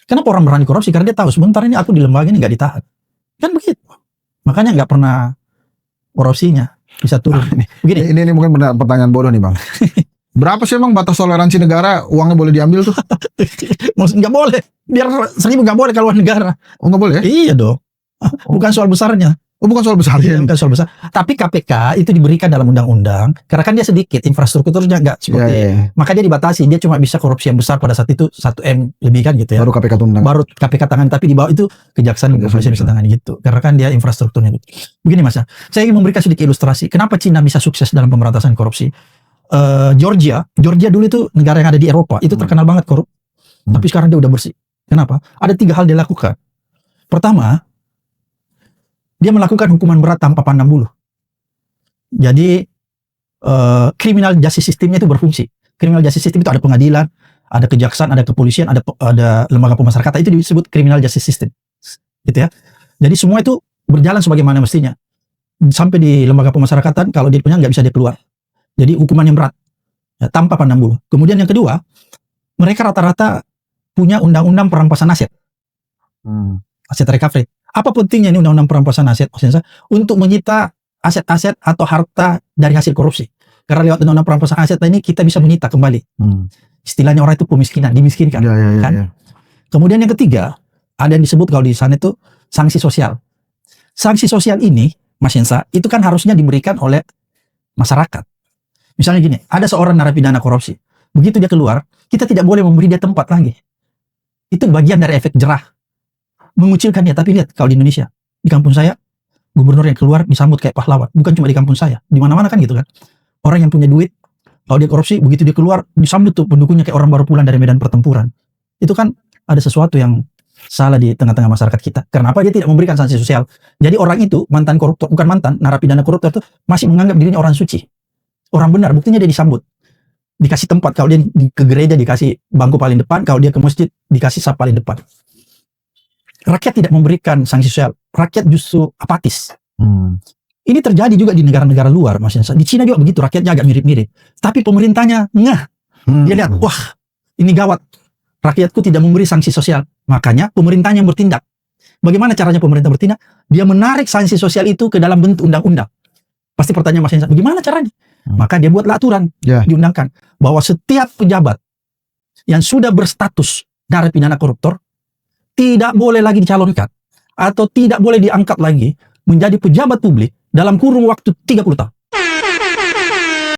Kenapa orang berani korupsi? Karena dia tahu sebentar ini aku di lembaga ini nggak ditahan. Kan begitu. Makanya nggak pernah korupsinya bisa turun. Begini. Ini mungkin pertanyaan bodoh nih Bang. Berapa sih emang batas toleransi negara uangnya boleh diambil tuh? Nggak boleh. Biar 1.000 nggak boleh kalau negara. Oh nggak boleh? Iya dong. Bukan soal besarnya. Oh bukan soal besar. Iya, bukan soal besar. Tapi KPK itu diberikan dalam undang-undang karena kan dia sedikit infrastrukturnya nggak seperti. Maka dia dibatasi. Dia cuma bisa korupsi yang besar pada saat itu 1 M lebih kan gitu ya. Baru KPK tundang. Baru KPK tangani, tapi di bawah itu kejaksaan bisa tangani gitu. Karena kan dia infrastrukturnya gitu. Begini Mas, saya ingin memberikan sedikit ilustrasi. Kenapa Cina bisa sukses dalam pemberantasan korupsi? Georgia dulu itu negara yang ada di Eropa itu terkenal banget korup. Tapi sekarang dia udah bersih. Kenapa? Ada 3 hal dia lakukan. Pertama, dia melakukan hukuman berat tanpa pandang bulu. Jadi criminal justice systemnya itu berfungsi. Criminal justice system itu ada pengadilan, ada kejaksaan, ada kepolisian, ada lembaga pemasyarakatan, itu disebut criminal justice system. Gitu ya. Jadi semua itu berjalan sebagaimana mestinya. Sampai di lembaga pemasyarakatan kalau dia punya nggak bisa dia keluar. Jadi hukumannya berat ya, tanpa pandang bulu. Kemudian yang kedua, mereka rata-rata punya undang-undang perampasan aset. Aset recovery. Apa pentingnya ini undang-undang perampasan aset? Untuk menyita aset-aset atau harta dari hasil korupsi. Karena lewat undang-undang perampasan aset ini kita bisa menyita kembali. Istilahnya orang itu pemiskinan, dimiskinkan. Kan? Kemudian yang ketiga, ada yang disebut kalau di sana itu sanksi sosial. Sanksi sosial ini, Mas Yensa, itu kan harusnya diberikan oleh masyarakat. Misalnya gini, ada seorang narapidana korupsi. Begitu dia keluar, kita tidak boleh memberi dia tempat lagi. Itu bagian dari efek jerah. Mengucilkan dia. Tapi lihat, kalau di Indonesia, di kampung saya, gubernur yang keluar disambut kayak pahlawan. Bukan cuma di kampung saya, di mana-mana kan gitu kan. Orang yang punya duit, kalau dia korupsi, begitu dia keluar, disambut tuh pendukungnya kayak orang baru pulang dari medan pertempuran. Itu kan ada sesuatu yang salah di tengah-tengah masyarakat kita. Kenapa dia tidak memberikan sanksi sosial? Jadi orang itu, mantan koruptor, bukan mantan, narapidana koruptor itu masih menganggap dirinya orang suci. Orang benar, buktinya dia disambut. Dikasih tempat, kalau dia ke gereja dikasih bangku paling depan, kalau dia ke masjid dikasih sap paling depan. Rakyat tidak memberikan sanksi sosial, rakyat justru apatis. Ini terjadi juga di negara-negara luar, Mas Yensa. Di Cina juga begitu, rakyatnya agak mirip-mirip. Tapi pemerintahnya ngeh. Dia lihat, wah, ini gawat. Rakyatku tidak memberi sanksi sosial. Makanya pemerintahnya yang bertindak. Bagaimana caranya pemerintah bertindak? Dia menarik sanksi sosial itu ke dalam bentuk undang-undang. Pasti pertanyaan Mas Yensa, bagaimana caranya? Maka dia buatlah aturan, diundangkan bahwa setiap pejabat yang sudah berstatus narapidana koruptor tidak boleh lagi dicalonkan atau tidak boleh diangkat lagi menjadi pejabat publik dalam kurun waktu 30 tahun.